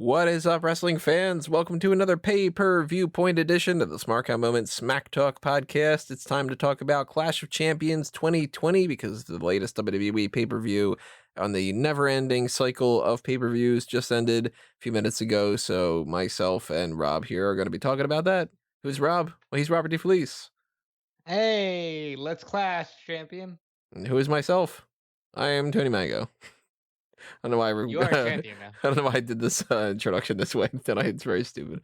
What is up, wrestling fans? Welcome to another Pay-Per-Viewpoint edition of the Smark Moment Smack Talk podcast. It's time to talk about Clash of Champions 2020 because the latest WWE pay-per-view on the never-ending cycle of pay-per-views just ended a few minutes ago. So myself and Rob here are going to be talking about that. Who's Rob? Well, he's Robert DeFelice. Hey, let's clash, champion. And who is myself? I am Tony Mango. I don't know why You are a champion now. I don't know why I did this introduction this way tonight. It's very stupid,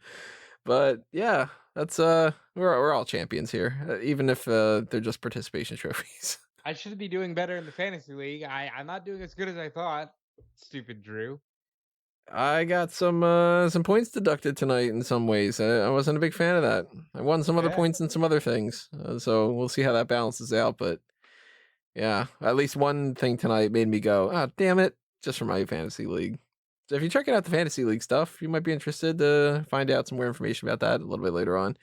but yeah, that's we're all champions here, even if they're just participation trophies. I should be doing better in the fantasy league. I'm not doing as good as I thought. Stupid Drew. I got some points deducted tonight in some ways. I wasn't a big fan of that. I won some other Yeah. points in some other things, so we'll see how that balances out. But yeah, at least one thing tonight made me go, "Ah, damn it!" Just for my fantasy league. So if you're checking out the fantasy league stuff, you might be interested to find out some more information about that a little bit later on.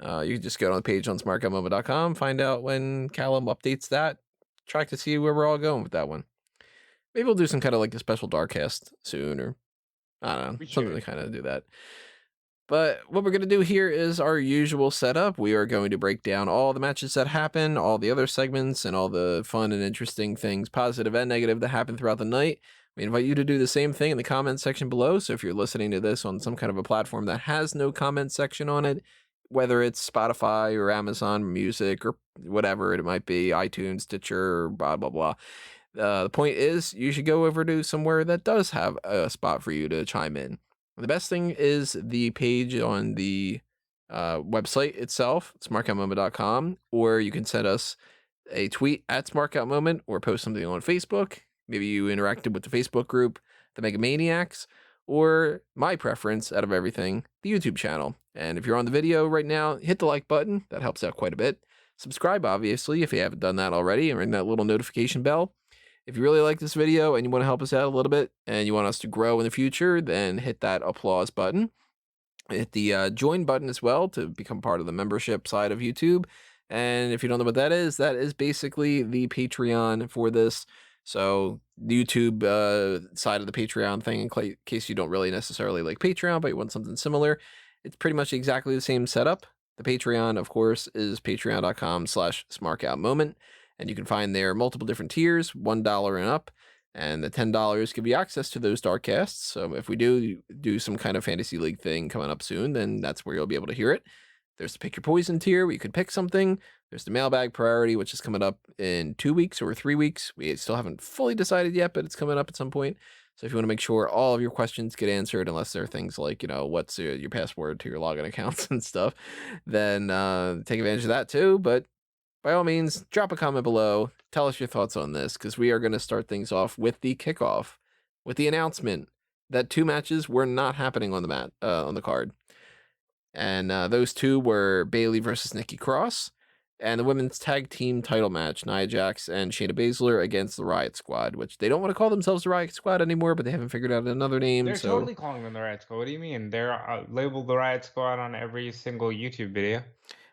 You can just go on the page on smartgutmoment.com, find out when Callum updates that, track to see where we're all going with that one. Maybe we'll do some kind of like a special Darkcast soon, or I don't know, We something to should. kind of do that. But what we're going to do here is our usual setup. We are going to break down all the matches that happen, all the other segments, and all the fun and interesting things, positive and negative, that happen throughout the night. We invite you to do the same thing in the comment section below. So if you're listening to this on some kind of a platform that has no comment section on it, whether it's Spotify or Amazon Music or whatever it might be, iTunes, Stitcher, or blah, blah, blah. The point is, you should go over to somewhere that does have a spot for you to chime in. The best thing is the page on the website itself, smarkoutmoment.com, or you can send us a tweet at smarkoutmoment or post something on Facebook. Maybe you interacted with the Facebook group, the Megamaniacs, or my preference out of everything, the YouTube channel. And if you're on the video right now, hit the like button. That helps out quite a bit. Subscribe, obviously, if you haven't done that already, and ring that little notification bell. If you really like this video and you want to help us out a little bit and you want us to grow in the future, then hit that applause button. Hit the join button as well to become part of the membership side of YouTube. And if you don't know what that is basically the Patreon for this. So the YouTube side of the Patreon thing, in case you don't really necessarily like Patreon, but you want something similar, it's pretty much exactly the same setup. The Patreon, of course, is patreon.com/smarkoutmoment. And you can find there multiple different tiers, $1 and up. And the $10 give you access to those Darkcasts. So if we do some kind of fantasy league thing coming up soon, then that's where you'll be able to hear it. There's the Pick Your Poison tier, where you could pick something. There's the Mailbag Priority, which is coming up in 2 weeks or 3 weeks. We still haven't fully decided yet, but it's coming up at some point. So if you want to make sure all of your questions get answered, unless there are things like, what's your password to your login accounts and stuff, then take advantage of that too. But by all means, drop a comment below. Tell us your thoughts on this, because we are going to start things off with the kickoff, with the announcement that 2 matches were not happening on the card, and those 2 were Bayley versus Nikki Cross, and the women's tag team title match, Nia Jax and Shayna Baszler against the Riot Squad, which they don't want to call themselves the Riot Squad anymore, but they haven't figured out another name. They're So totally calling them the Riot Squad. What do you mean? They're labeled the Riot Squad on every single YouTube video.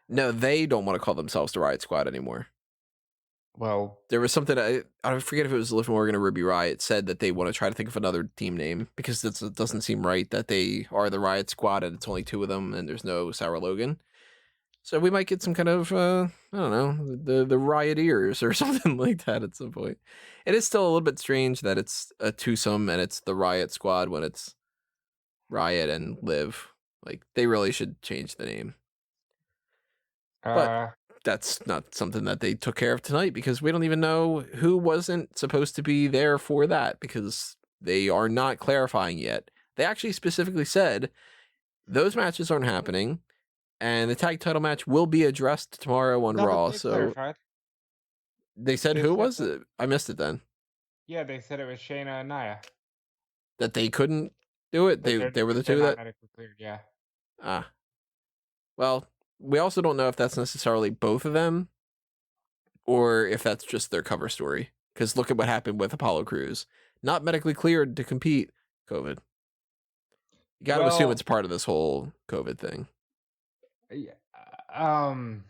no, they don't want to call themselves the Riot Squad anymore. Well, There was something, I forget if it was Liv Morgan or Ruby Riot, said that they want to try to think of another team name, because it doesn't seem right that they are the Riot Squad and it's only 2 of them and there's no Sarah Logan. So we might get some kind of, I don't know, the Rioteers or something like that at some point. It is still a little bit strange that it's a twosome and it's the Riot Squad when it's Riot and Liv. Like, they really should change the name. But that's not something that they took care of tonight, because we don't even know who wasn't supposed to be there for that, because they are not clarifying yet. They actually specifically said those matches aren't happening, and the tag title match will be addressed tomorrow on no, but Raw. they So clarified. they said They who said was that. it? I missed it then. Yeah, they said it was Shayna and Nia. That they couldn't do it. That They were the they're 2 not that medically cleared. Yeah. ah. Well, we also don't know if that's necessarily both of them, or if that's just their cover story. Because look at what happened with Apollo Crews. Not medically cleared to compete, COVID. You got to assume Well, it's part of this whole COVID thing. yeah. Um.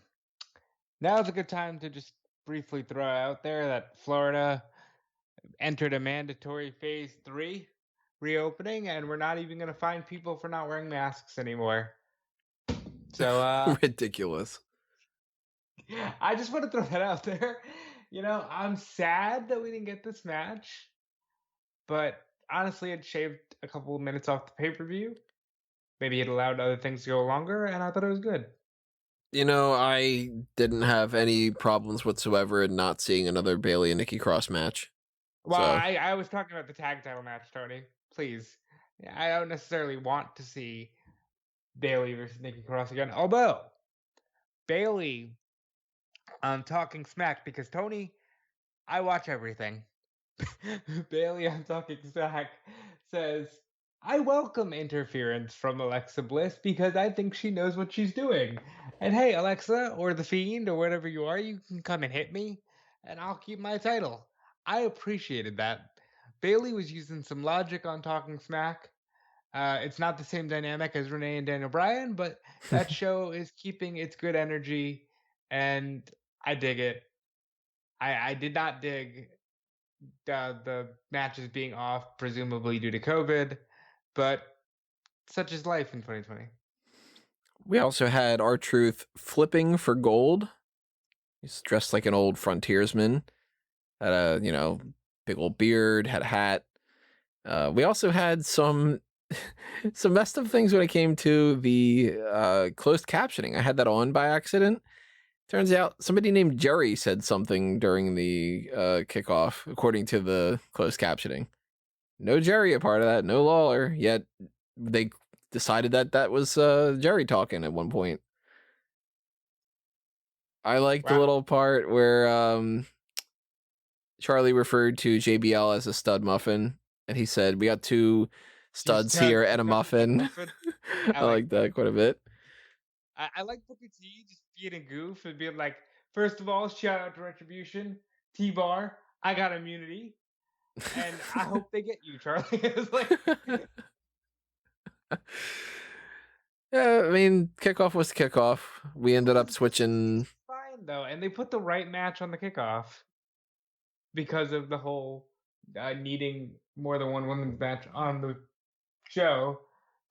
Now is a good time to just briefly throw out there that Florida entered a mandatory phase 3 reopening, and we're not even going to find people for not wearing masks anymore. So, Ridiculous. I just want to throw that out there. I'm sad that we didn't get this match, but honestly, it shaved a couple of minutes off the pay-per-view. Maybe it allowed other things to go longer, and I thought it was good. I didn't have any problems whatsoever in not seeing another Bailey and Nikki Cross match. Well, So I was talking about the tag title match, Tony. Please. I don't necessarily want to see Bailey versus Nikki Cross again. Although, Bailey, talking smack, because Tony, I watch everything. Bailey on Talking Smack says, I welcome interference from Alexa Bliss because I think she knows what she's doing. And hey, Alexa, or The Fiend, or whatever you are, you can come and hit me, and I'll keep my title. I appreciated that. Bailey was using some logic on Talking Smack. It's not the same dynamic as Renee and Daniel Bryan, but that show is keeping its good energy, and I dig it. I did not dig the matches being off, presumably due to COVID, but such is life in 2020. we also had R-Truth flipping for gold. He's dressed like an old frontiersman. Had a, big old beard, had a hat. We also had some messed up things when it came to the closed captioning. I had that on by accident. Turns out somebody named Jerry said something during the kickoff, according to the closed captioning. No Jerry a part of that, no Lawler, yet they decided that was Jerry talking at one point. I like the little part where Charlie referred to JBL as a stud muffin, and he said, we got two studs here and a muffin. I like that quite a bit. I like Booker T just being a goof and being like, first of all, shout out to Retribution, T-Bar, I got immunity, and I hope they get you, Charlie. It's like, yeah, I mean, kickoff was kickoff. We ended up switching. Fine though, and they put the right match on the kickoff because of the whole needing more than one women's match on the show.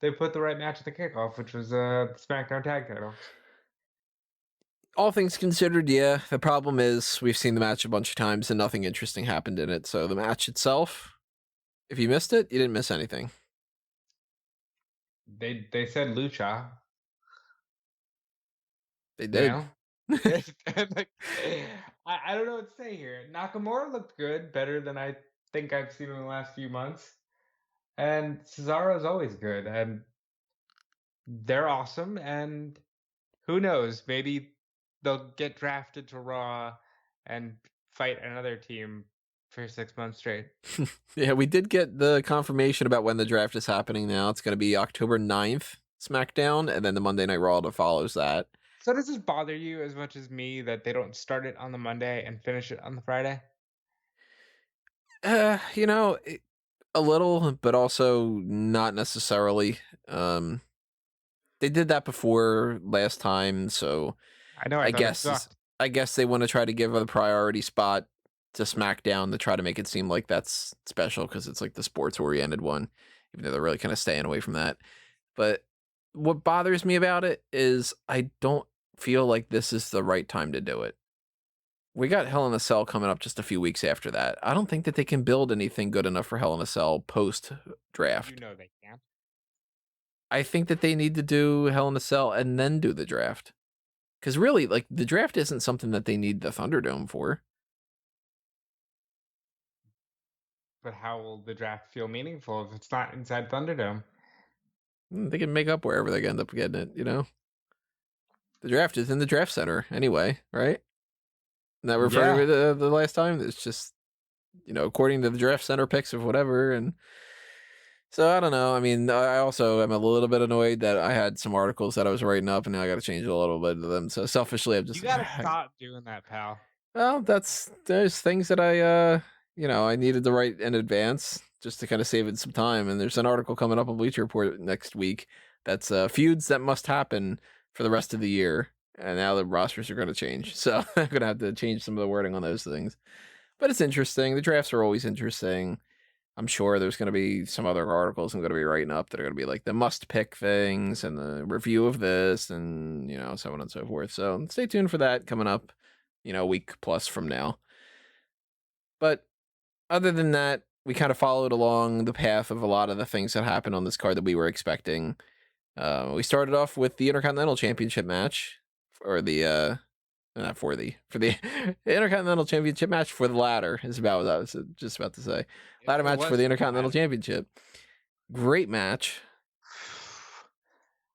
They put the right match at the kickoff, which was the SmackDown Tag Titles. All things considered, yeah. The problem is we've seen the match a bunch of times and nothing interesting happened in it. So the match itself, if you missed it, you didn't miss anything. They said Lucha. They did. I don't know what to say here. Nakamura looked good, better than I think I've seen in the last few months. And Cesaro's always good. And they're awesome. And who knows? Maybe they'll get drafted to Raw and fight another team for 6 months straight. Yeah, we did get the confirmation about when the draft is happening now. It's going to be October 9th, SmackDown, and then the Monday Night Raw that follows that. So does this bother you as much as me that they don't start it on the Monday and finish it on the Friday? A little, but also not necessarily. They did that before last time, so I know. I guess they want to try to give a priority spot to SmackDown to try to make it seem like that's special because it's like the sports-oriented one, even though they're really kind of staying away from that. But what bothers me about it is I don't feel like this is the right time to do it. We got Hell in a Cell coming up just a few weeks after that. I don't think that they can build anything good enough for Hell in a Cell post-draft. They can't. I think that they need to do Hell in a Cell and then do the draft. Because really, like, the draft isn't something that they need the Thunderdome for. But how will the draft feel meaningful if it's not inside Thunderdome? They can make up wherever they end up getting it, The draft is in the draft center anyway, right? Not referring to the last time. It's just, according to the draft center picks of whatever. And so I don't know. I mean, I also am a little bit annoyed that I had some articles that I was writing up and now I got to change a little bit of them. So selfishly, I'm just. You gotta stop doing that, pal. Well, there's things that I needed to write in advance just to kind of save it some time. And there's an article coming up on Bleacher Report next week that's feuds that must happen for the rest of the year. And now the rosters are going to change. So I'm going to have to change some of the wording on those things. But it's interesting. The drafts are always interesting. I'm sure there's going to be some other articles I'm going to be writing up that are going to be like the must pick things and the review of this and, so on and so forth. So stay tuned for that coming up, a week plus from now. But other than that, we kind of followed along the path of a lot of the things that happened on this card that we were expecting. We started off with the Intercontinental Championship match for the for the Intercontinental Championship match for the ladder is about what I was just about to say. Ladder match for the Intercontinental Championship. Great match.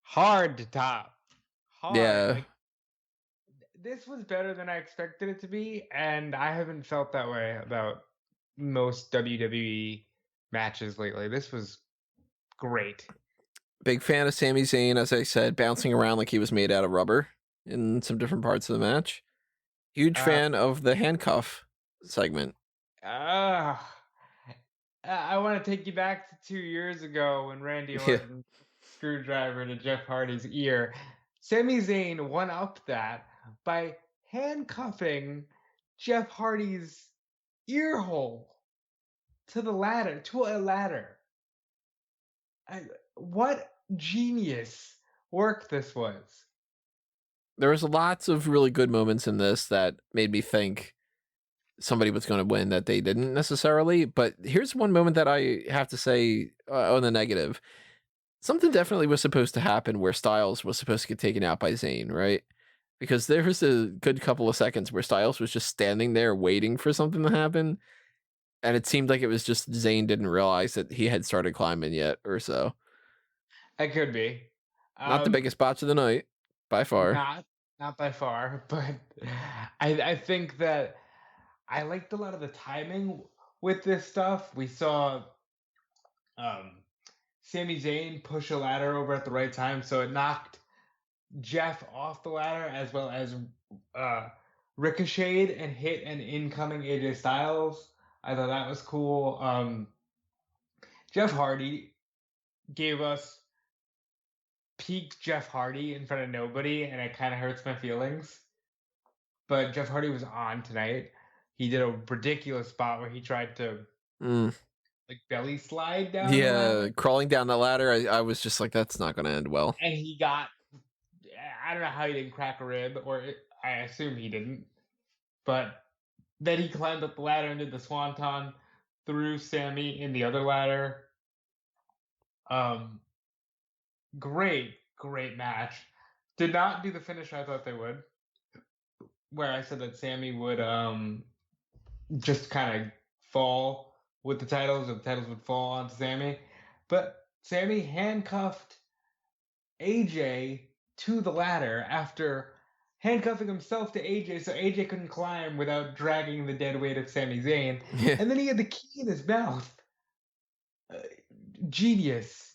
Hard to top. Hard. Yeah. This was better than I expected it to be, and I haven't felt that way about most WWE matches lately. This was great. Big fan of Sami Zayn, as I said, bouncing around like he was made out of rubber in some different parts of the match. Huge fan of the handcuff segment. I want to take you back to 2 years ago when Randy Orton screwdriver to Jeff Hardy's ear. Sami Zayn one-upped that by handcuffing Jeff Hardy's ear hole to a ladder. What genius work this was. There was lots of really good moments in this that made me think somebody was going to win that they didn't necessarily. But here's one moment that I have to say on the negative. Something definitely was supposed to happen where Styles was supposed to get taken out by Zayn, right? Because there was a good couple of seconds where Styles was just standing there waiting for something to happen. And it seemed like it was just Zayn didn't realize that he had started climbing yet or so. It could be. Not the biggest botch of the night, by far. Not by far, but I think that I liked a lot of the timing with this stuff. We saw Sami Zayn push a ladder over at the right time, so it knocked Jeff off the ladder as well as ricocheted and hit an incoming AJ Styles. I thought that was cool. Jeff Hardy gave us peak Jeff Hardy in front of nobody, and it kind of hurts my feelings. But Jeff Hardy was on tonight. He did a ridiculous spot where he tried to like belly slide down. Yeah, crawling down the ladder. I was just like, that's not going to end well. And he got, I don't know how he didn't crack a rib, I assume he didn't. But then he climbed up the ladder and did the swanton through Sami in the other ladder. Great match. Did not do the finish I thought they would, where I said that Sami would just kind of fall with the titles, or the titles would fall onto Sami. But Sami handcuffed AJ to the ladder after handcuffing himself to AJ so AJ couldn't climb without dragging the dead weight of Sami Zayn. Yeah. And then he had the key in his mouth. Genius.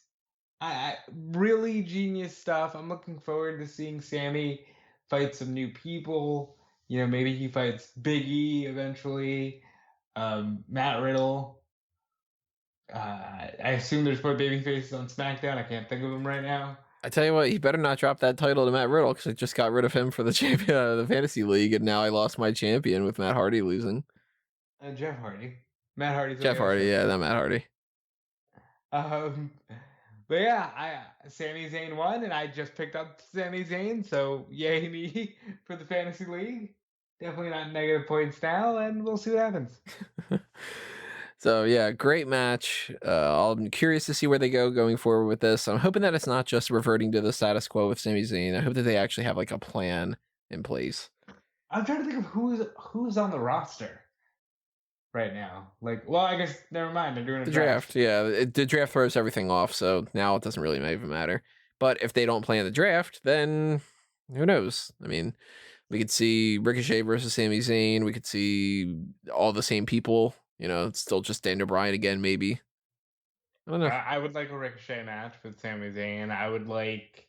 Really genius stuff. I'm looking forward to seeing Sami fight some new people. Maybe he fights Big E eventually. Matt Riddle. I assume there's more baby faces on SmackDown. I can't think of them right now. I tell you what, he better not drop that title to Matt Riddle because I just got rid of him for the champion of the fantasy league, and now I lost my champion with Matt Hardy losing. Jeff Hardy. Matt Hardy's Jeff Hardy, yeah, not Matt Hardy. But yeah, Sami Zayn won, and I just picked up Sami Zayn, so yay me for the fantasy league. Definitely not negative points now, and we'll see what happens. So yeah, great match. I'm curious to see where they go going forward with this. I'm hoping that it's not just reverting to the status quo with Sami Zayn. I hope that they actually have like a plan in place. I'm trying to think of who's on the roster right now. I guess never mind. They're doing the draft. Yeah, the draft throws everything off, so now it doesn't really even matter. But if they don't plan the draft, then who knows? I mean, we could see Ricochet versus Sami Zayn. We could see all the same people. It's still just Daniel Bryan again, maybe. I don't know. I would like a Ricochet match with Sami Zayn. I would like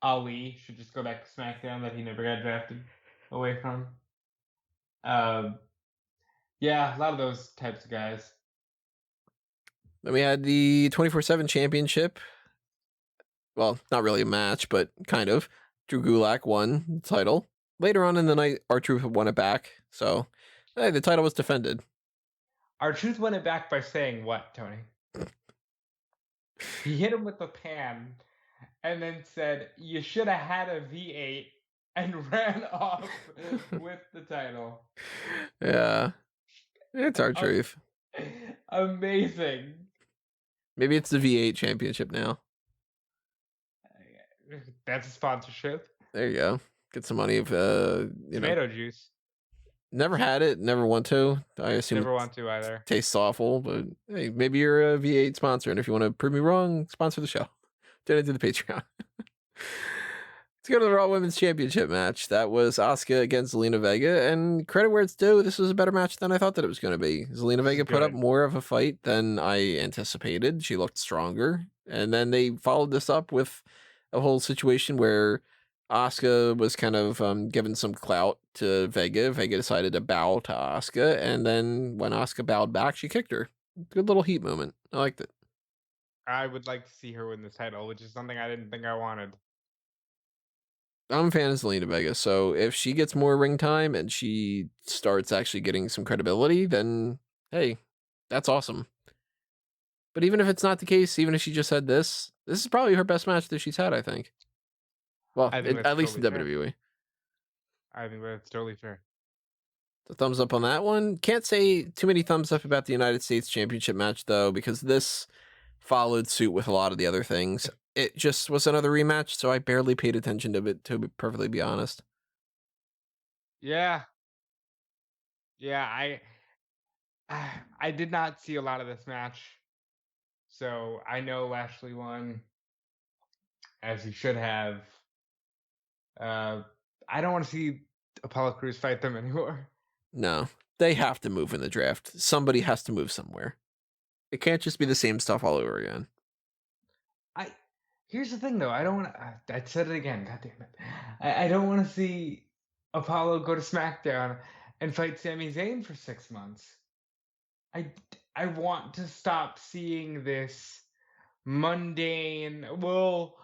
Ali should just go back to SmackDown that he never got drafted away from. Yeah, a lot of those types of guys. Then we had the 24/7 championship. Well, not really a match, but kind of. Drew Gulak won the title. Later on in the night, R-Truth won it back. So, hey, the title was defended. R-Truth won it back by saying what, Tony? He hit him with the pan and then said, "You should have had a V8," and ran off with the title. Yeah, it's R-Truth. Amazing. Maybe it's the V8 championship now. That's a sponsorship. There you go. Get some money if Tomato juice. Never had it, never want to. I assume Never want to either. tastes awful, but hey, maybe you're a V8 sponsor, and if you want to prove me wrong, sponsor the show. Donate to the Patreon. Let's go to the Raw Women's Championship match. That was Asuka against Zelina Vega, and credit where it's due, this was a better match than I thought that it was going to be. Zelina Vega put up more of a fight than I anticipated. She looked stronger, and then they followed this up with a whole situation where Asuka was kind of given some clout to Vega. Vega decided to bow to Asuka, and then when Asuka bowed back, she kicked her. Good little heat moment. I liked it. I would like to see her win the title, which is something I didn't think I wanted. I'm a fan of Zelina Vega, so if she gets more ring time and she starts actually getting some credibility, then hey, that's awesome. But even if it's not the case, even if she just had this is probably her best match that she's had, I think. Well, at least in WWE. I think that's totally fair. The thumbs up on that one. Can't say too many thumbs up about the United States Championship match, though, because this followed suit with a lot of the other things. It just was another rematch, so I barely paid attention to it, to perfectly be honest. Yeah. Yeah, I did not see a lot of this match. So I know Lashley won, as he should have. I don't want to see Apollo Crews fight them anymore. No, they have to move in the draft. Somebody has to move somewhere. It can't just be the same stuff all over again. Here's the thing, though. I don't want to. I said it again. God damn it. I don't want to see Apollo go to SmackDown and fight Sami Zayn for 6 months. I want to stop seeing this mundane. Well,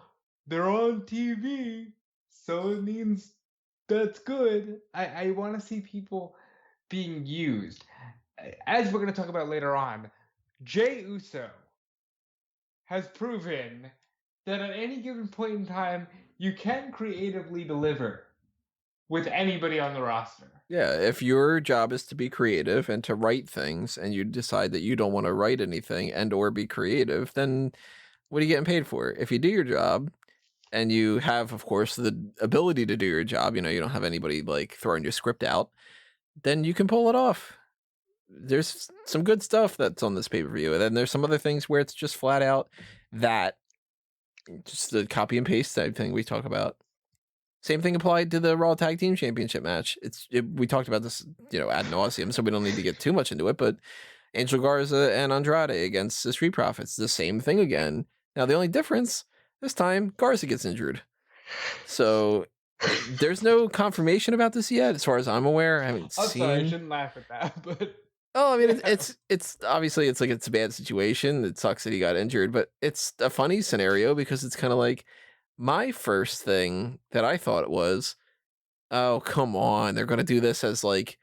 they're on TV, so it means that's good. I want to see people being used. As we're going to talk about later on, Jey Uso has proven that at any given point in time, you can creatively deliver with anybody on the roster. Yeah, if your job is to be creative and to write things, and you decide that you don't want to write anything and or be creative, then what are you getting paid for? If you do your job and you have, of course, the ability to do your job, you don't have anybody like throwing your script out, then you can pull it off. There's some good stuff that's on this pay-per-view, and then there's some other things where it's just flat out that just the copy and paste type thing we talk about. Same thing applied to the Raw Tag Team Championship match. We talked about this, ad nauseum, so we don't need to get too much into it, but Angel Garza and Andrade against the Street Profits, the same thing again. Now, the only difference, this time, Garza gets injured. So, there's no confirmation about this yet, as far as I'm aware. I haven't seen... Sorry, I shouldn't laugh at that, but... Oh, I mean, it's obviously it's a bad situation. It sucks that he got injured, but it's a funny scenario because it's kind of like my first thing that I thought it was, oh, come on, they're going to do this as like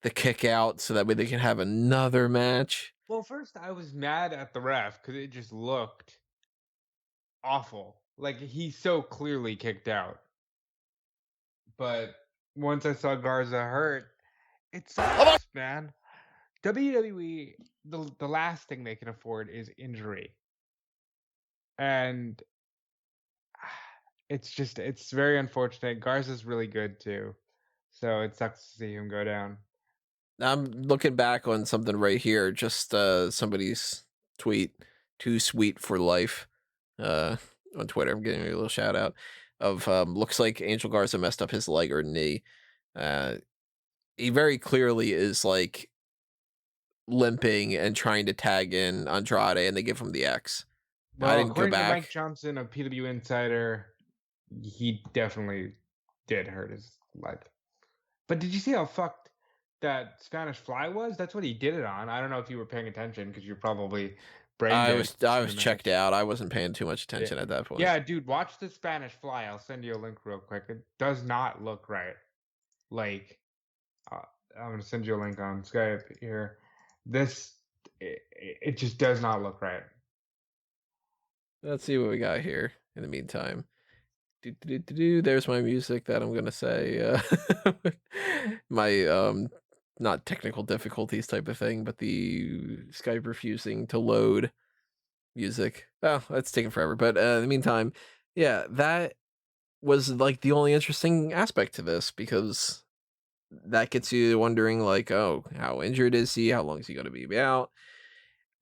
the kick out so that way they can have another match. Well, first I was mad at the ref because it just looked awful. Like, he so clearly kicked out. But once I saw Garza hurt, it sucks, man. WWE, the last thing they can afford is injury. And it's very unfortunate. Garza's really good too. So it sucks to see him go down. I'm looking back on something right here, just somebody's tweet, "Too sweet for life," on Twitter. I'm getting a little shout out of looks like Angel Garza messed up his leg or knee. He very clearly is like limping and trying to tag in Andrade, and they give him the X. Well, I didn't go according to back. Mike Johnson of PW Insider, he definitely did hurt his leg. But did you see how fucked that Spanish Fly was? That's what he did it on. I don't know if you were paying attention because you're probably brain dead. I was checked out. I wasn't paying too much attention at that point. Yeah, dude, watch the Spanish Fly. I'll send you a link real quick. It does not look right. Like, I'm gonna send you a link on Skype here. This it just does not look right. Let's see what we got here in the meantime. There's my music that I'm gonna say. My not technical difficulties type of thing, but the Skype refusing to load music. Oh, that's taking forever. But in the meantime, yeah, that was like the only interesting aspect to this, because that gets you wondering, like, oh, how injured is he? How long is he going to be out?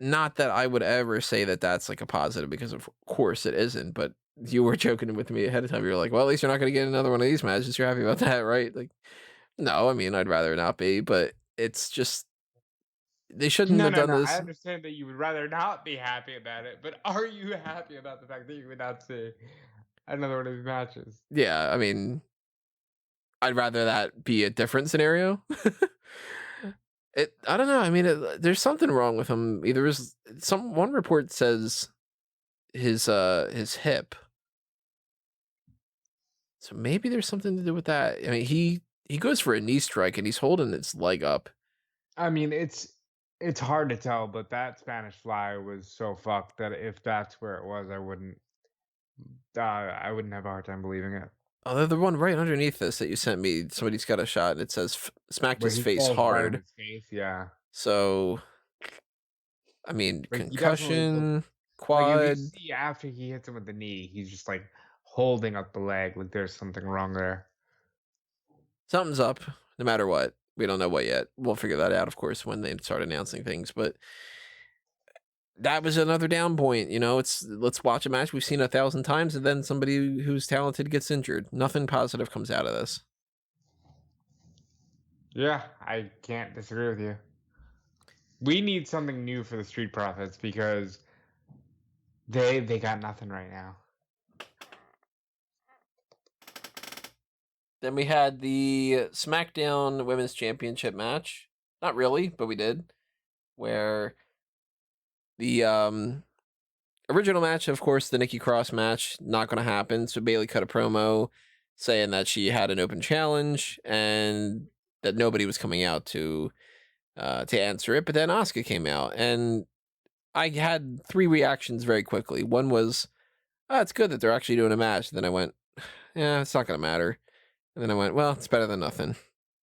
Not that I would ever say that that's like a positive, because of course it isn't. But you were joking with me ahead of time. You were like, well, at least you're not going to get another one of these matches. You're happy about that, right? Like, no, I mean, I'd rather not be, but it's just, they shouldn't No, have no, done no. I this. understand that you would rather not be happy about it, but are you happy about the fact that you would not see another one of these matches? Yeah, I mean, I'd rather that be a different scenario. I don't know. I mean, there's something wrong with him. Either is one report says his hip. So maybe there's something to do with that. I mean, he goes for a knee strike and he's holding his leg up. I mean, it's hard to tell, but that Spanish Fly was so fucked that if that's where it was, I wouldn't have a hard time believing it. Oh, the one right underneath this that you sent me, somebody's got a shot and it says smacked Where his he face falls right on hard. his face, yeah. So, I mean, But he definitely looks concussion, like if you quad, see after he hits him with the knee, he's just like holding up the leg, like there's something wrong there. something's up no matter what. We don't know what yet. We'll figure that out, of course, when they start announcing things. But that was another down point. Let's watch a match we've seen 1,000 times, and then somebody who's talented gets injured. Nothing positive comes out of this. Yeah, I can't disagree with you. We need something new for the Street Profits because they got nothing right now. Then we had the SmackDown Women's Championship match. Not really, but we did. Where the original match, of course, the Nikki Cross match, not going to happen. So Bayley cut a promo saying that she had an open challenge and that nobody was coming out to answer it. But then Asuka came out, and I had 3 reactions very quickly. One was, oh, it's good that they're actually doing a match. Then I went, yeah, it's not going to matter. And then I went, well, it's better than nothing.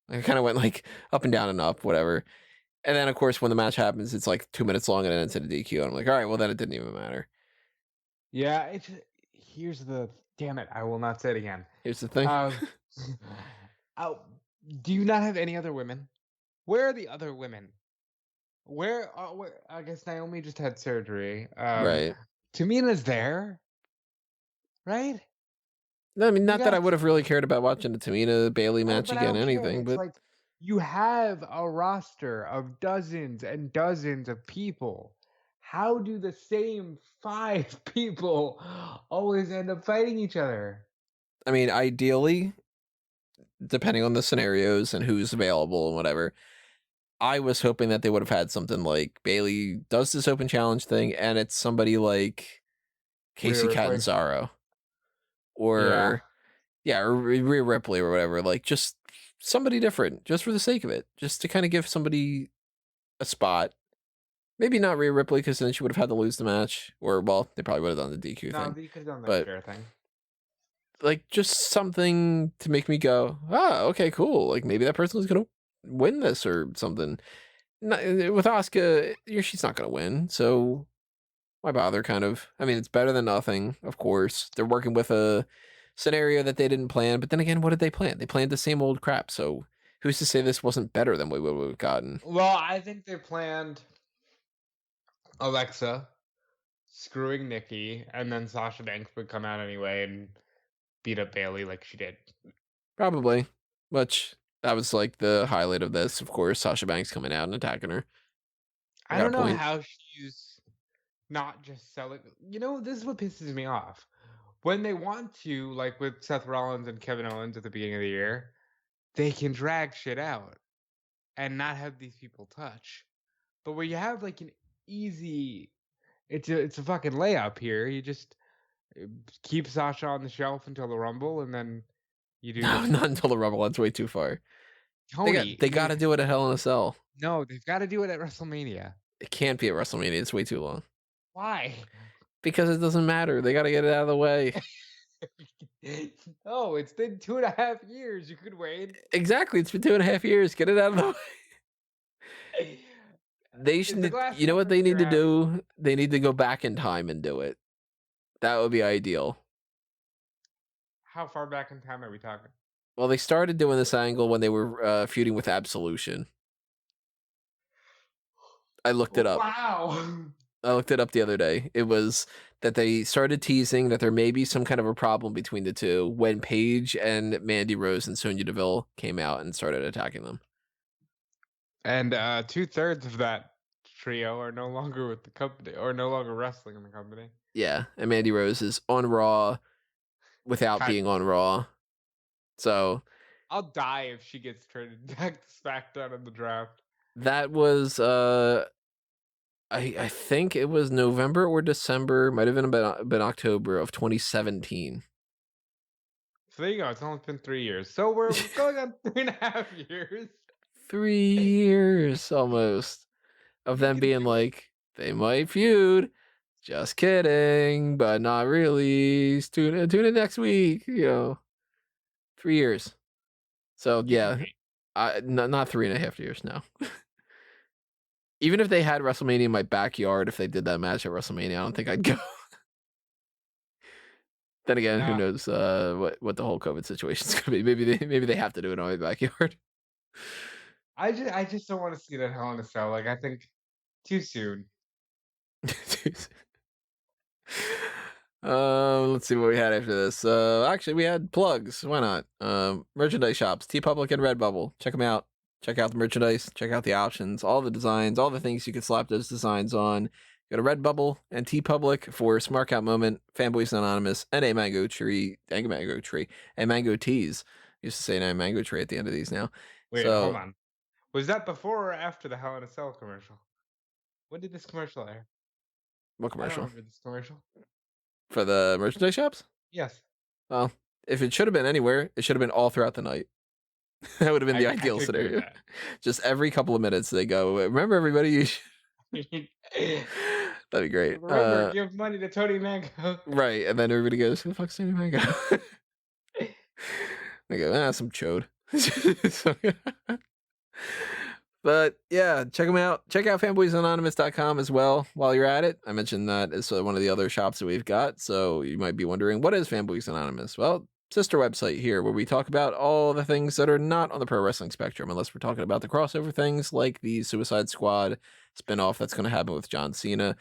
I kind of went like up and down and up, whatever. And then, of course, when the match happens, it's like 2 minutes long and then it's in a DQ. And I'm like, all right, well, then it didn't even matter. Yeah, here's the damn it. I will not say it again. Here's the thing. Oh, do you not have any other women? Where are the other women? Where I guess Naomi just had surgery. Right. Tamina's there, right? No, I mean, You not that I got would have really cared about watching the Tamina Bailey match but I again, don't care. anything, It's but like you have a roster of dozens and dozens of people. How do the same 5 people always end up fighting each other? I mean, ideally, depending on the scenarios and who's available and whatever, I was hoping that they would have had something like Bailey does this open challenge thing, and it's somebody like Casey Rhea Ripley. Catanzaro Yeah. or or Rhea Ripley or whatever, like just somebody different, just for the sake of it, just to kind of give somebody a spot. Maybe not Rhea Ripley, because then she would have had to lose the match, or well, they probably would have done the DQ No, thing. they could have done that But fair thing. like just something to make me go, okay, cool. Like maybe that person was gonna win this or something. With Asuka, she's not gonna win, so why bother? Kind of. I mean, it's better than nothing. Of course, they're working with a scenario that they didn't plan. But then again, what did they plan? They planned the same old crap. So who's to say this wasn't better than what we would have gotten? Well, I think they planned Alexa screwing Nikki, and then Sasha Banks would come out anyway and beat up Bailey like she did. Probably. Which that was like the highlight of this, of course. Sasha Banks coming out and attacking her. I don't know how she's not just selling. This is what pisses me off. When they want to, like with Seth Rollins and Kevin Owens at the beginning of the year, they can drag shit out and not have these people touch. But where you have like an easy, it's a fucking layup here. You just keep Sasha on the shelf until the Rumble, and then you do. No, not until the Rumble. That's way too far. Tony, they got to do it at Hell in a Cell. no, they've got to do it at WrestleMania. It can't be at WrestleMania. It's way too long. Why? Because it doesn't matter. They got to get it out of the way. No, it's been 2.5 years. You could wait. Exactly. It's been 2.5 years. Get it out of the way. They It's a should. glass You know what they need to half. do? They need to go back in time and do it. That would be ideal. How far back in time are we talking? Well, they started doing this angle when they were feuding with Absolution. I looked it up. Wow. I looked it up the other day. It was that they started teasing that there may be some kind of a problem between the two when Paige and Mandy Rose and Sonya Deville came out and started attacking them. And 2/3 of that trio are no longer with the company, or no longer wrestling in the company. Yeah, and Mandy Rose is on Raw without being on Raw. So I'll die if she gets traded back to SmackDown in the draft. that was I think it was November or December, might have been October of 2017. So there you go. It's only been 3 years. So we're going on 3.5 years. 3 years almost of them being like, they might feud. Just kidding, but not really. Tune in next week. 3 years. So yeah, not 3.5 years now. Even if they had WrestleMania in my backyard, if they did that match at WrestleMania, I don't think I'd go. Then again, who knows what the whole COVID situation is gonna be? Maybe they have to do it in my backyard. I just don't want to see that Hell in a Cell. Like, I think too soon. Let's see what we had after this. Actually, we had plugs. Why not? Merchandise shops, TeePublic and Redbubble. Check them out. Check out the merchandise. Check out the options, all the designs, all the things you can slap those designs on. Go to Redbubble and TeePublic for Smark Out Moment, Fanboys Anonymous, and a mango teas. Used to say a mango tree at the end of these now. Wait, hold on. Was that before or after the Hell in a Cell commercial? When did this commercial air? What commercial? I don't remember this commercial. For the merchandise shops? Yes. Well, if it should have been anywhere, it should have been all throughout the night. That would have been the ideal scenario. Just every couple of minutes they go, remember everybody, you should... That'd be great. Remember, give money to Tony Mango. Right, and then everybody goes, who the fuck's Tony Mango? They go, some chode. But yeah, check them out. Check out fanboysanonymous.com as well while you're at it. I mentioned that is one of the other shops that we've got. So you might be wondering, what is Fanboys Anonymous? Well, sister website here where we talk about all the things that are not on the pro wrestling spectrum, unless we're talking about the crossover things like the Suicide Squad spinoff that's going to happen with John Cena.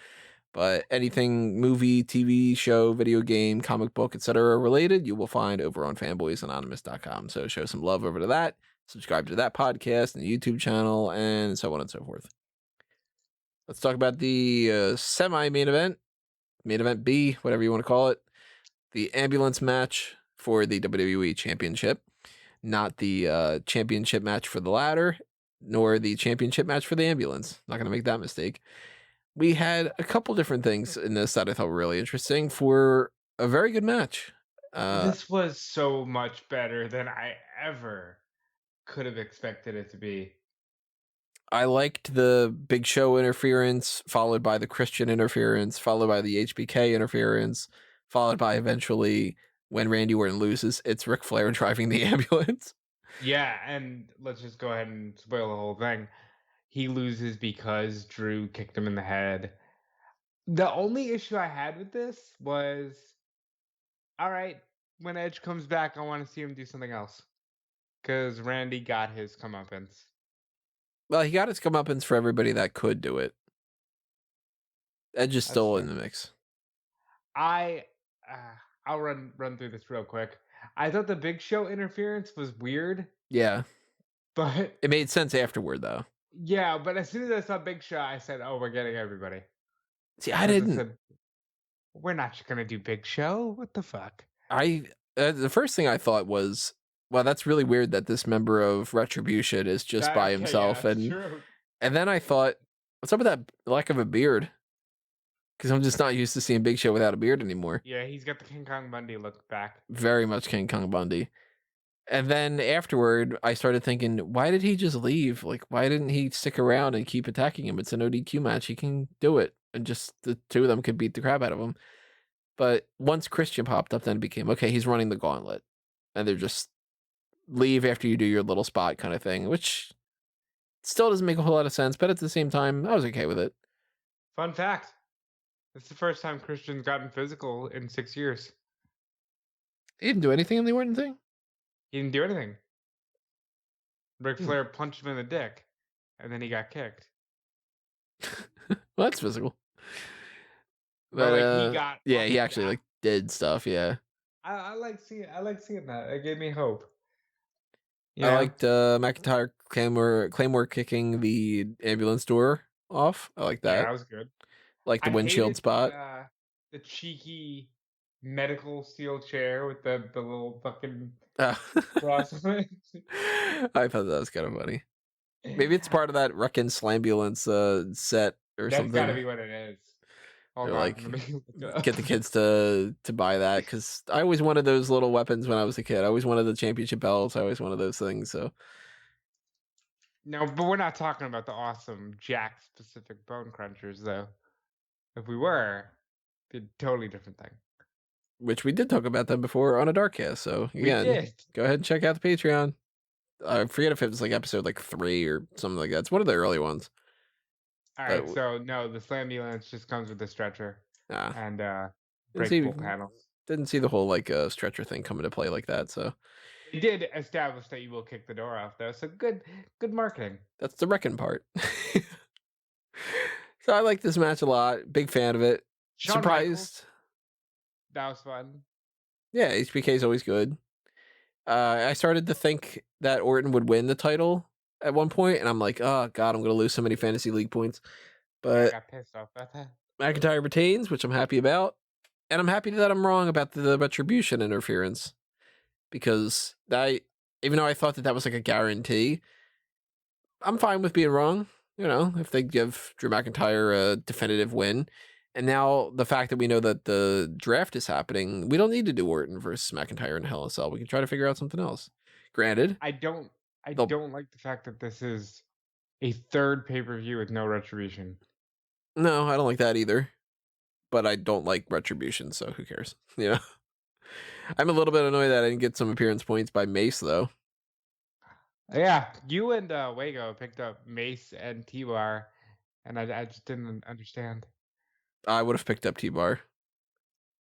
But anything movie, TV show, video game, comic book, etc. related, you will find over on fanboysanonymous.com. So show some love over to that. Subscribe to that podcast and the YouTube channel, and so on and so forth. Let's talk about the semi-main event, main event B, whatever you want to call it. The ambulance match for the WWE Championship. Not the championship match for the ladder, nor the championship match for the ambulance. Not going to make that mistake. We had a couple different things in this that I thought were really interesting for a very good match. This was so much better than I ever could have expected it to be. I liked the Big Show interference, followed by the Christian interference, followed by the HBK interference, followed by eventually when Randy Orton loses, it's Ric Flair driving the ambulance. Yeah, and let's just go ahead and spoil the whole thing. He loses because Drew kicked him in the head. The only issue I had with this was, all right, when Edge comes back, I want to see him do something else. Because Randy got his comeuppance. Well, he got his comeuppance for everybody that could do it. Edge is still in the mix. I'll run through this real quick. I thought the Big Show interference was weird. Yeah. But it made sense afterward, though. Yeah, but as soon as I saw Big Show, I said, oh, we're getting everybody. See, I didn't. We're not going to do Big Show? What the fuck? The first thing I thought was, well, that's really weird that this member of Retribution is just by himself. Yeah, and then I thought, what's up with that lack of a beard? Because I'm just not used to seeing Big Show without a beard anymore. Yeah, he's got the King Kong Bundy look back. Very much King Kong Bundy. And then afterward, I started thinking, why did he just leave? Like, why didn't he stick around and keep attacking him? It's an ODQ match. He can do it. And just the two of them could beat the crap out of him. But once Christian popped up, then it became, okay, he's running the gauntlet. And they're just leave after you do your little spot kind of thing, which still doesn't make a whole lot of sense. But at the same time, I was okay with it. Fun fact. It's the first time Christian's gotten physical in 6 years. He didn't do anything in the Orton thing? He didn't do anything. Ric Flair punched him in the dick, and then he got kicked. Well, that's physical. But like he got yeah, he actually like did stuff, yeah. I like seeing that. It gave me hope. I liked McIntyre Claymore kicking the ambulance door off. I like that. Yeah, that was good. Like the windshield spot. The cheeky medical steel chair with the little fucking cross on it. I thought that was kind of funny. Maybe it's part of that Wreckin' Slambulance set or something. That's gotta be what it is. Or like get the kids to buy that, because I always wanted those little weapons when I was a kid. I always wanted the championship belts. I always wanted those things. So no, but we're not talking about the awesome Jack specific bone crunchers, though. If we were, it'd be a totally different thing. Which we did talk about them before on a Darkcast. So again, go ahead and check out the Patreon. I forget if it was like episode like 3 or something like that. It's one of the early ones. All right, so no, the Slambulance just comes with a stretcher and breakable panels. Didn't see the whole like stretcher thing come into play like that. So it did establish that you will kick the door off, though. So good marketing. That's the wrecking part. So I like this match a lot. Big fan of it. Shawn Surprised. Michaels. That was fun. Yeah, HBK is always good. I started to think that Orton would win the title at one point, and I'm like, oh god, I'm gonna lose so many fantasy league points. But I got pissed off about that. McIntyre retains, which I'm happy about, and I'm happy that I'm wrong about the Retribution interference, because even though I thought that was like a guarantee, I'm fine with being wrong. You know, if they give Drew McIntyre a definitive win. And now the fact that we know that the draft is happening, we don't need to do Orton versus McIntyre in Hell in a Cell. We can try to figure out something else. Granted, I don't like the fact that this is a third pay-per-view with no Retribution. No, I don't like that either. But I don't like Retribution, so who cares? You know? I'm a little bit annoyed that I didn't get some appearance points by Mace, though. Yeah, you and Wago picked up Mace and T-Bar, and I just didn't understand. I would have picked up T-Bar.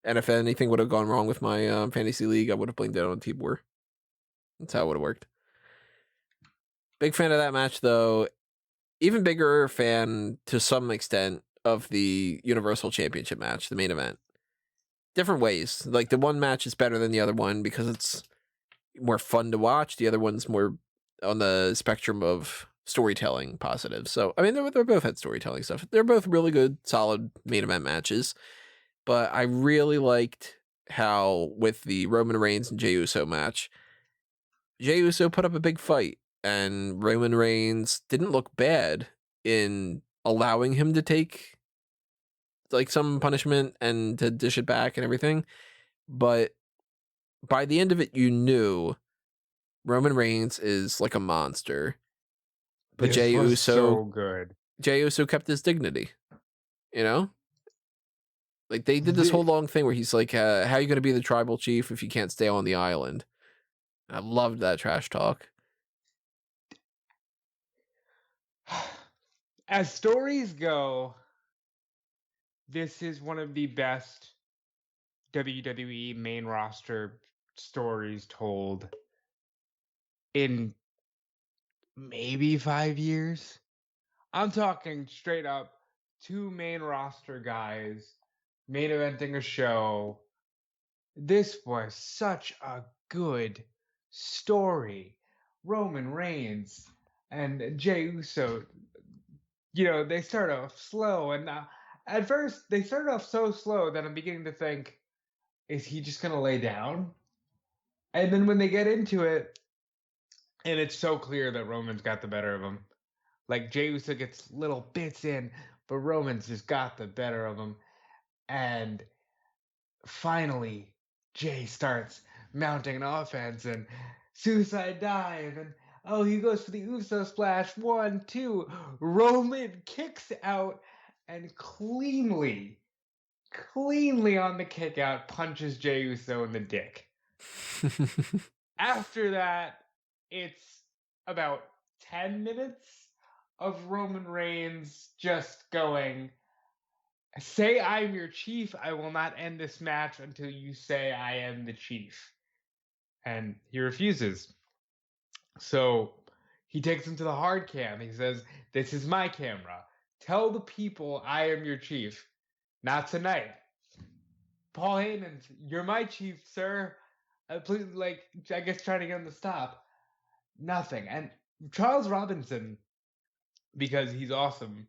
And if anything would have gone wrong with my fantasy league, I would have blamed it on T-Bar. That's how it would have worked. Big fan of that match, though. Even bigger fan, to some extent, of the Universal Championship match, the main event. Different ways. Like, the one match is better than the other one because it's more fun to watch. The other one's more on the spectrum of storytelling positive. So, I mean, they're both had storytelling stuff. They're both really good, solid main event matches. But I really liked how, with the Roman Reigns and Jey Uso match, Jey Uso put up a big fight, and Roman Reigns didn't look bad in allowing him to take like some punishment and to dish it back and everything. But by the end of it, you knew Roman Reigns is like a monster. But Jey Uso, so good. Jey Uso kept his dignity. You know? Like, they did this whole long thing where he's like, how are you going to be the tribal chief if you can't stay on the island? I loved that trash talk. As stories go, this is one of the best WWE main roster stories told in maybe 5 years. I'm talking straight up 2 main roster guys main eventing a show. This was such a good story. Roman Reigns and Jey Uso, you know, they start off slow, and at first they started off so slow that I'm beginning to think, is he just gonna lay down? And then when they get into it, and it's so clear that Roman's got the better of him. Like, Jey Uso gets little bits in, but Roman's just got the better of him. And finally, Jey starts mounting an offense, and suicide dive, and oh, he goes for the Uso splash. 1, 2. Roman kicks out and cleanly on the kick out punches Jey Uso in the dick. After that, it's about 10 minutes of Roman Reigns just going, say I'm your chief, I will not end this match until you say I am the chief. And he refuses. So he takes him to the hard cam. He says, this is my camera. Tell the people I am your chief. Not tonight. Paul Heyman, you're my chief, sir. Please, I guess trying to get him to stop. Nothing. And Charles Robinson, because he's awesome,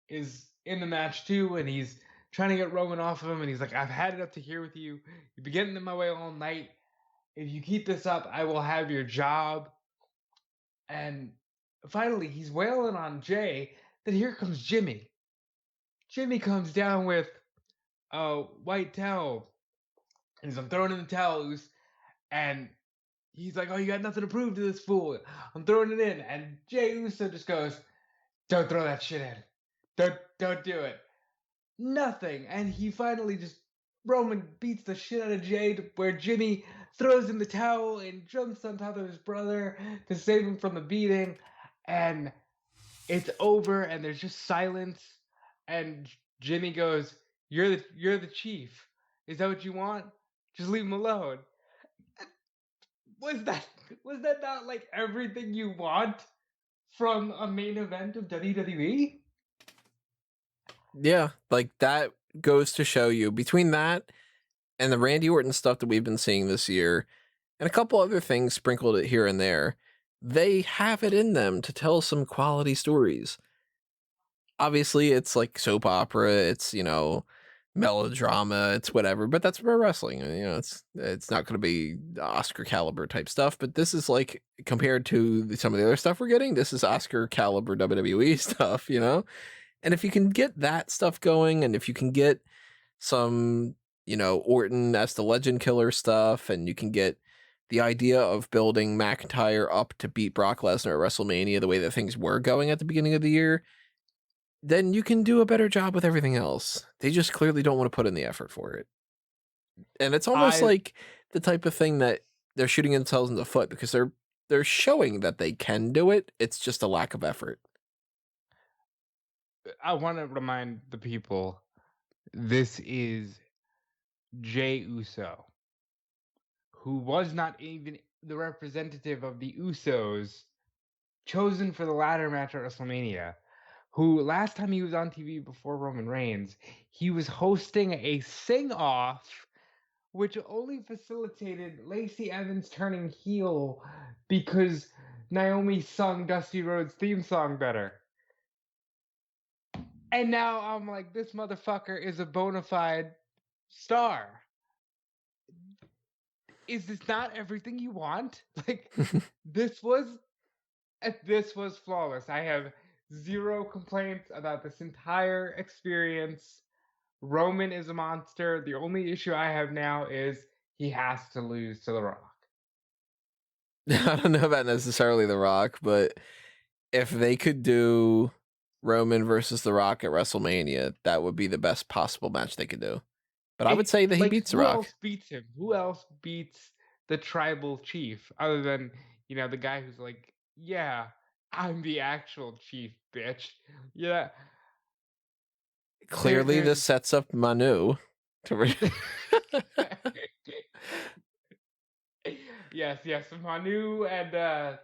is in the match too, and he's trying to get Roman off of him, and he's like, I've had it up to here with you. You've been getting in my way all night. If you keep this up, I will have your job. And finally, he's wailing on Jay. Then here comes Jimmy. Jimmy comes down with a white towel. And I'm throwing in the towels. And he's like, oh, you got nothing to prove to this fool. I'm throwing it in. And Jey Uso just goes, don't throw that shit in. Don't do it. Nothing. And he finally just, Roman beats the shit out of Jay, where Jimmy throws in the towel and jumps on top of his brother to save him from the beating. And it's over, and there's just silence. And Jimmy goes, you're the chief. Is that what you want? Just leave him alone. Was that not like everything you want from a main event of WWE? Yeah, like that goes to show you, between that and the Randy Orton stuff that we've been seeing this year, and a couple other things sprinkled it here and there, they have it in them to tell some quality stories. Obviously, it's like soap opera, it's, melodrama, it's whatever, but that's pro wrestling. It's not going to be Oscar caliber type stuff, but this is like, compared to some of the other stuff we're getting, this is Oscar caliber WWE stuff, And if you can get that stuff going, and if you can get some, Orton as the legend killer stuff, and you can get the idea of building McIntyre up to beat Brock Lesnar at WrestleMania the way that things were going at the beginning of the year, then you can do a better job with everything else. They just clearly don't want to put in the effort for it. And it's almost like the type of thing that they're shooting themselves in the foot, because they're showing that they can do it. It's just a lack of effort. I want to remind the people, this is Jey Uso, who was not even the representative of the Usos, chosen for the ladder match at WrestleMania, who last time he was on TV before Roman Reigns, he was hosting a sing-off, which only facilitated Lacey Evans turning heel because Naomi sung Dusty Rhodes' theme song better. And now I'm like, this motherfucker is a bona fide star. Is this not everything you want? Like, this was flawless. I have zero complaints about this entire experience. Roman is a monster. The only issue I have now is he has to lose to The Rock. I don't know about necessarily The Rock, but if they could do Roman versus The Rock at WrestleMania, that would be the best possible match they could do. But I would say that he beats The Rock. Who else beats him? Who else beats the tribal chief other than, the guy who's like, yeah, I'm the actual chief, bitch. Yeah. Clearly, this sets up Manu to. Yes, Manu and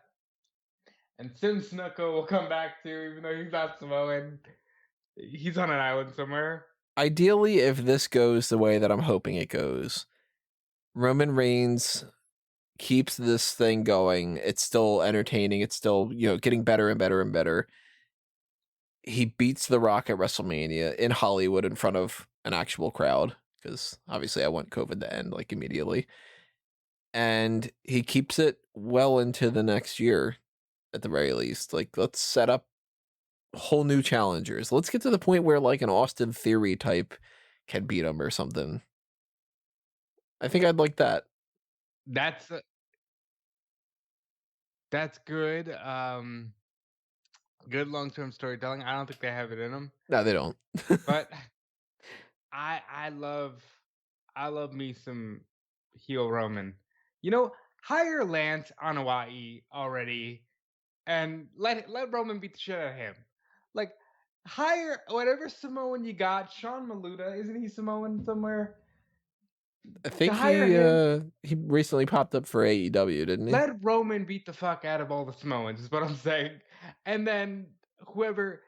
Sim Snuka will come back too, even though he's not Samoan. He's on an island somewhere. Ideally, if this goes the way that I'm hoping it goes, Roman Reigns keeps this thing going. It's still entertaining. It's still, getting better and better and better. He beats The Rock at WrestleMania in Hollywood in front of an actual crowd, because obviously I want COVID to end like immediately. And he keeps it well into the next year at the very least. Like, let's set up whole new challengers. Let's get to the point where like an Austin Theory type can beat him or something. I think I'd like that. That's That's good. Good long-term storytelling. I don't think they have it in them, No, they don't. but I love me some heel Roman. You know, hire Lance Anoa'i already and let Roman beat the shit out of him. Like, hire whatever Samoan you got. Sean Maluda, isn't he Samoan somewhere? I To think hire him, he recently popped up for AEW, didn't he? let Roman beat the fuck out of all the Samoans, is what I'm saying. And then whoever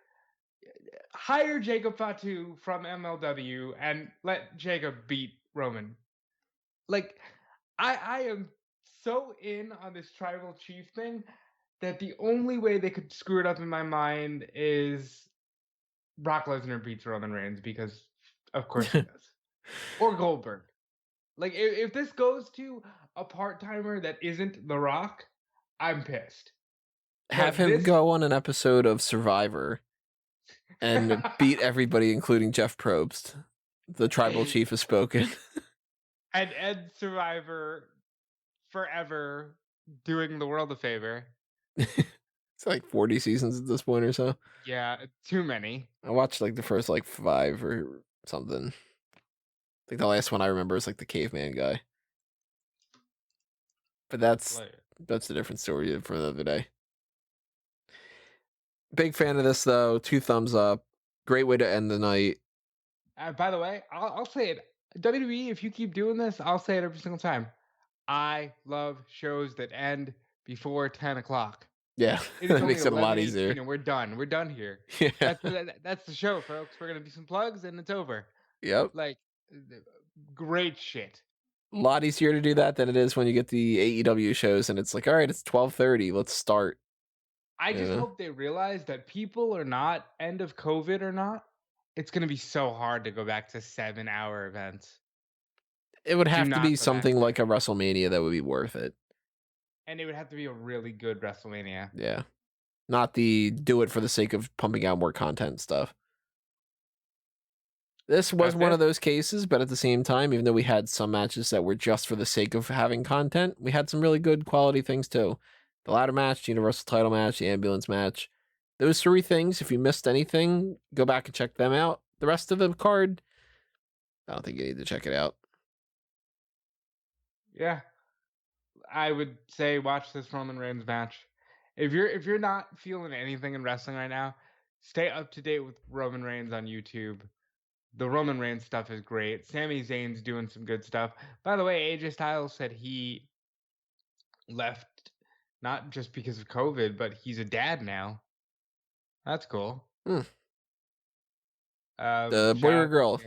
hire Jacob Fatu from MLW and let Jacob beat Roman. Like, I am so in on this tribal chief thing that the only way they could screw it up in my mind is Brock Lesnar beats Roman Reigns, because of course he does. Or Goldberg. Like, if this goes to a part-timer that isn't The Rock, I'm pissed. Have But him this go on an episode of Survivor and beat everybody, including Jeff Probst. The tribal chief has spoken. and Ed Survivor forever doing the world a favor. It's like 40 seasons at this point or so. Yeah, too many. I watched like the first like 5 or something. I think the last one I remember is like the caveman guy. But that's a different story for the other day. Big fan of this though. 2 thumbs up. Great way to end the night. By the way, I'll say it. WWE, if you keep doing this, I'll say it every single time. I love shows that end before 10 o'clock. Yeah, It is that only makes it a lot 11:18 easier. and we're done. We're done here. Yeah. That's the show, folks. We're gonna do some plugs and it's over. Yep. Like, great shit. A lot easier to do that than it is when you get the AEW shows and it's like, all right, it's 12:30. Let's start. I just hope they realize that people are not, end of COVID or not, it's gonna be so hard to go back to 7-hour events. It would have to be not go back something there. like a WrestleMania that would be worth it. And it would have to be a really good WrestleMania. Yeah. Not the do it for the sake of pumping out more content stuff. This was one of those cases, but at the same time, even though we had some matches that were just for the sake of having content, we had some really good quality things too. The ladder match, the Universal title match, the ambulance match. Those 3 things, if you missed anything, go back and check them out. The rest of the card, I don't think you need to check it out. Yeah. I would say watch this Roman Reigns match. If you're not feeling anything in wrestling right now, stay up to date with Roman Reigns on YouTube. The Roman Reigns stuff is great. Sami Zayn's doing some good stuff. By the way, AJ Styles said he left not just because of COVID, but he's a dad now. That's cool. The boy or girl?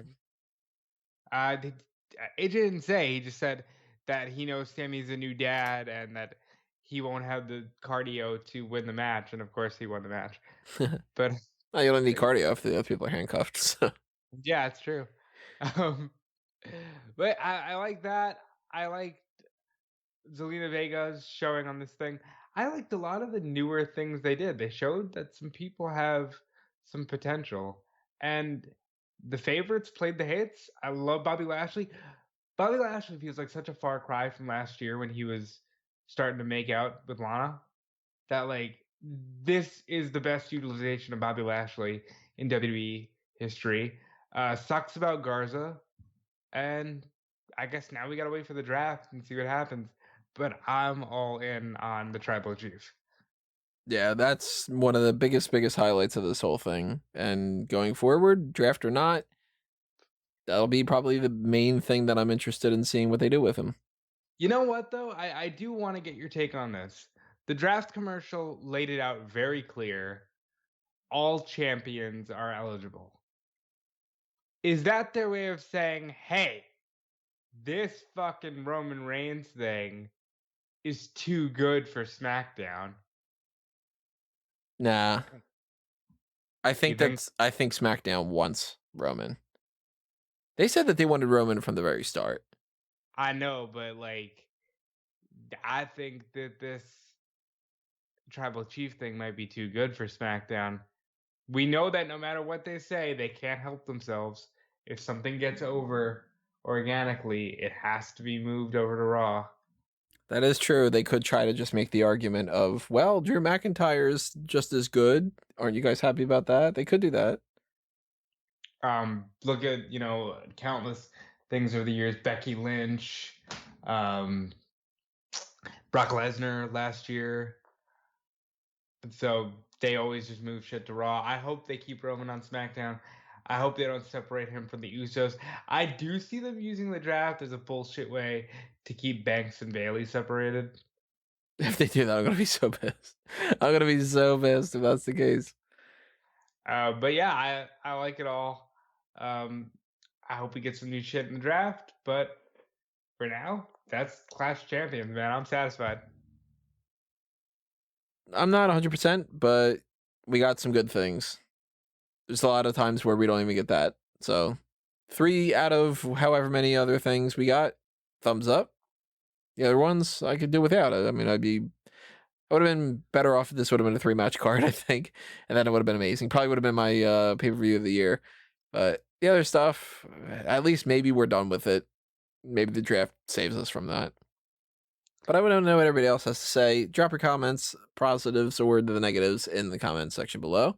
AJ didn't say. He just said that he knows Sammy's a new dad and that he won't have the cardio to win the match. And of course, he won the match. But you don't need cardio if the other people are handcuffed. So. Yeah, it's true. But I like that. I liked Zelina Vega's showing on this thing. I liked a lot of the newer things they did. They showed that some people have some potential. And the favorites played the hits. I love Bobby Lashley. Bobby Lashley feels like such a far cry from last year when he was starting to make out with Lana. That, like, this is the best utilization of Bobby Lashley in WWE history. Sucks about Garza. And I guess now we gotta wait for the draft and see what happens. But I'm all in on the Tribal Chief. Yeah, that's one of the biggest highlights of this whole thing. And going forward, draft or not, that'll be probably the main thing that I'm interested in seeing what they do with him. You know what, though? I do want to get your take on this. The draft commercial laid it out very clear. All champions are eligible. Is that their way of saying, hey, this fucking Roman Reigns thing is too good for SmackDown? Nah. I think SmackDown wants Roman. They said that they wanted Roman from the very start. I know, but like, I think that this Tribal Chief thing might be too good for SmackDown. We know that no matter what they say, they can't help themselves. If something gets over organically, it has to be moved over to Raw. That is true. They could try to just make the argument of, well, Drew McIntyre's just as good. Aren't you guys happy about that? They could do that. Look at countless things over the years. Becky Lynch, um, Brock Lesnar last year. So they always just move shit to Raw. I hope they keep Roman on SmackDown. I hope they don't separate him from the Usos. I do see them using the draft as a bullshit way to keep Banks and Bailey separated. If they do that, I'm gonna be so pissed. I'm gonna be so pissed if that's the case. But yeah, I like it all. I hope we get some new shit in the draft. But for now, that's Clash of Champions, man. I'm satisfied. I'm not 100%, but we got some good things. There's a lot of times where we don't even get that. So 3 out of however many other things we got, thumbs up. The other ones I could do without it. I mean, I would have been better off if this would have been a 3-match card, I think. And then it would have been amazing. Probably would have been my pay-per-view of the year. But the other stuff, at least maybe we're done with it. Maybe the draft saves us from that. But I want to know what everybody else has to say. Drop your comments, positives or the negatives, in the comments section below.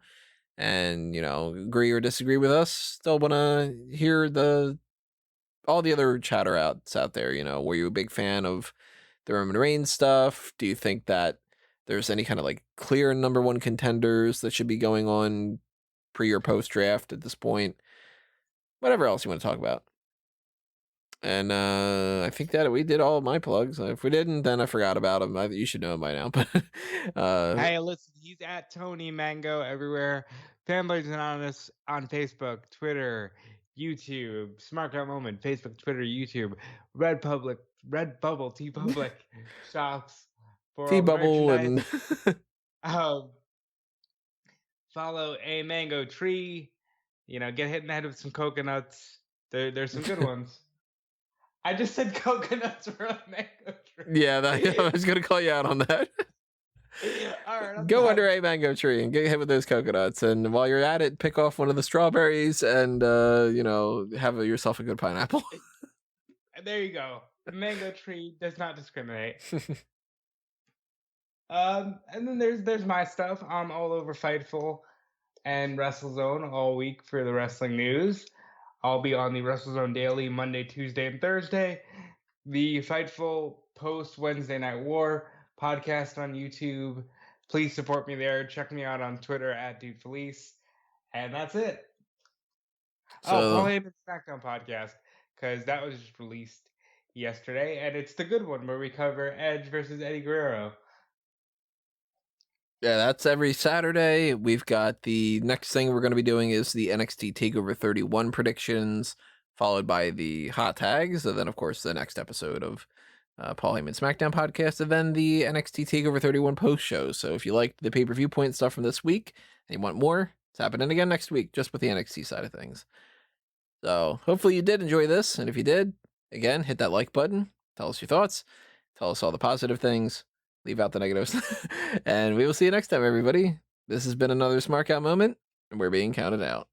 And, agree or disagree with us. Still want to hear all the other chatter outs out there. Were you a big fan of the Roman Reigns stuff? Do you think that there's any kind of clear number 1 contenders that should be going on pre or post draft at this point? Whatever else you want to talk about. And I think that we did all of my plugs. If we didn't, then I forgot about them. You should know them by now. But hey, listen, he's at Tony Mango everywhere. Fanboys Anonymous on Facebook, Twitter, YouTube, Smark Moment, Facebook, Twitter, YouTube, Redbubble, T-Public shops for T-Bubble and follow a mango tree. Get hit in the head with some coconuts. There's some good ones. I just said coconuts for a mango tree. Yeah, I was gonna call you out on that. All right, go under a mango tree and get hit with those coconuts, and while you're at it, pick off one of the strawberries and have yourself a good pineapple. There you go. The mango tree does not discriminate. And then there's my stuff. I'm all over Fightful and WrestleZone all week for the wrestling news. I'll be on the WrestleZone Daily Monday, Tuesday, and Thursday. The Fightful post Wednesday Night War podcast on YouTube. Please support me there. Check me out on Twitter at DudeFelice. And that's it. Paul Heyman's SmackDown podcast, because that was just released yesterday, and it's the good one where we cover Edge versus Eddie Guerrero. Yeah, that's every Saturday. We've got the next thing we're going to be doing is the NXT TakeOver 31 predictions, followed by the hot tags, and then, of course, the next episode of Paul Heyman SmackDown podcast, and then the NXT TakeOver 31 post show. So if you liked the Pay-Per-Viewpoint stuff from this week and you want more, it's happening again next week, just with the NXT side of things. So hopefully you did enjoy this, and if you did, again, hit that like button, tell us your thoughts, tell us all the positive things, leave out the negatives, and we will see you next time, everybody. This has been another Smark Out moment, and we're being counted out.